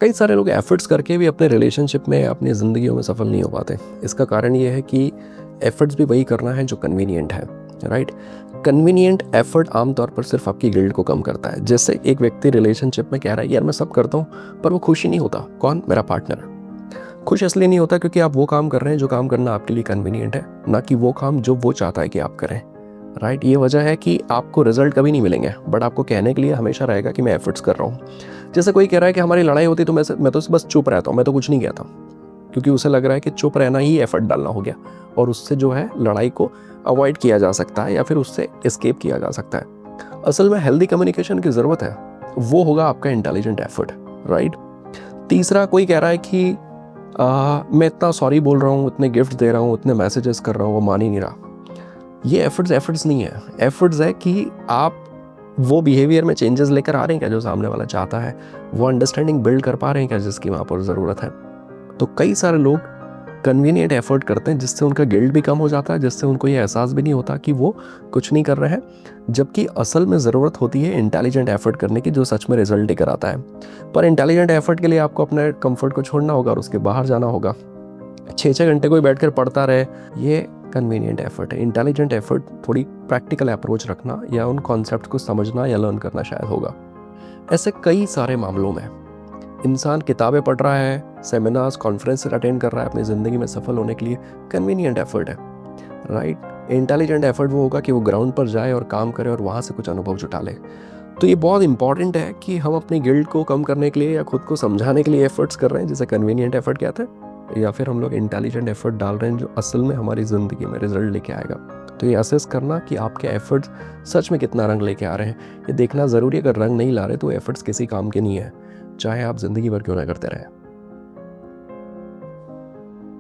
कई सारे लोग एफर्ट्स करके भी अपने रिलेशनशिप में, अपनी ज़िंदगियों में सफल नहीं हो पाते। इसका कारण ये है कि एफर्ट्स भी वही करना है जो कन्वीनियंट है, राइट। कन्वीनियंट एफर्ट आमतौर पर सिर्फ आपकी गिल्ट को कम करता है। जैसे एक व्यक्ति रिलेशनशिप में कह रहा है यार मैं सब करता हूँ, पर वो खुश ही नहीं होता। कौन? मेरा पार्टनर। खुश इसलिए नहीं होता क्योंकि आप वो काम कर रहे हैं जो काम करना आपके लिए कन्वीनियंट है, ना कि वो काम जो वो चाहता है कि आप करें, राइट। ये वजह है कि आपको रिजल्ट कभी नहीं मिलेंगे, बट आपको कहने के लिए हमेशा रहेगा कि मैं एफर्ट्स कर रहा हूँ। जैसे कोई कह रहा है कि हमारी लड़ाई होती तो मैं तो बस चुप रहता हूँ, मैं तो कुछ नहीं कहता, क्योंकि उसे लग रहा है कि चुप रहना ही एफर्ट डालना हो गया और उससे जो है लड़ाई को अवॉइड किया जा सकता है या फिर उससे एस्केप किया जा सकता है। असल में हेल्दी कम्युनिकेशन की ज़रूरत है, वो होगा आपका इंटेलिजेंट एफर्ट, राइट। तीसरा, कोई कह रहा है कि मैं इतना सॉरी बोल रहा हूँ, इतने गिफ्ट दे रहा हूँ, इतने मैसेजेस कर रहा हूँ, वो मान ही नहीं रहा। ये एफर्ट्स नहीं है। एफर्ट्स है कि आप वो बिहेवियर में चेंजेस लेकर आ रहे हैं क्या जो सामने वाला चाहता है, वो अंडरस्टैंडिंग बिल्ड कर पा रहे हैं क्या जिसकी वहाँ पर ज़रूरत है। तो कई सारे लोग कन्वीनियंट एफर्ट करते हैं जिससे उनका गिल्ट भी कम हो जाता है, जिससे उनको ये एहसास भी नहीं होता कि वो कुछ नहीं कर रहे हैं, जबकि असल में ज़रूरत होती है इंटेलिजेंट एफर्ट करने की जो सच में रिजल्ट लेकर आता है। पर इंटेलिजेंट एफर्ट के लिए आपको अपने कंफर्ट को छोड़ना होगा और उसके बाहर जाना होगा। 6-6 घंटे कोई बैठकर पढ़ता रहे, ये कन्वीनियंट एफर्ट है। इंटेलिजेंट एफर्ट थोड़ी प्रैक्टिकल अप्रोच रखना या उन कॉन्सेप्ट को समझना या लर्न करना शायद होगा। ऐसे कई सारे मामलों में इंसान किताबें पढ़ रहा है, सेमिनार्स, कॉन्फ्रेंस अटेंड कर रहा है अपनी ज़िंदगी में सफल होने के लिए, कन्वीनियंट एफर्ट है, राइट। इंटेलिजेंट एफर्ट वो होगा कि वो ग्राउंड पर जाए और काम करे और वहाँ से कुछ अनुभव जुटा ले। तो ये बहुत इंपॉर्टेंट है कि हम अपनी गिल्ट को कम करने के लिए या खुद को समझाने के लिए एफर्ट्स कर रहे हैं जिसे कन्वीनियंट एफर्ट कहते हैं, या फिर हम लोग इंटेलिजेंट एफर्ट डाल रहे हैं जो असल में हमारी ज़िंदगी में रिजल्ट लेके आएगा। तो ये असेस करना कि आपके एफर्ट्स सच में कितना रंग लेके आ रहे हैं, ये देखना ज़रूरी है। अगर रंग नहीं ला रहे तो एफर्ट्स किसी काम के नहीं है, चाहे आप ज़िंदगी भर क्यों ना करते रहें।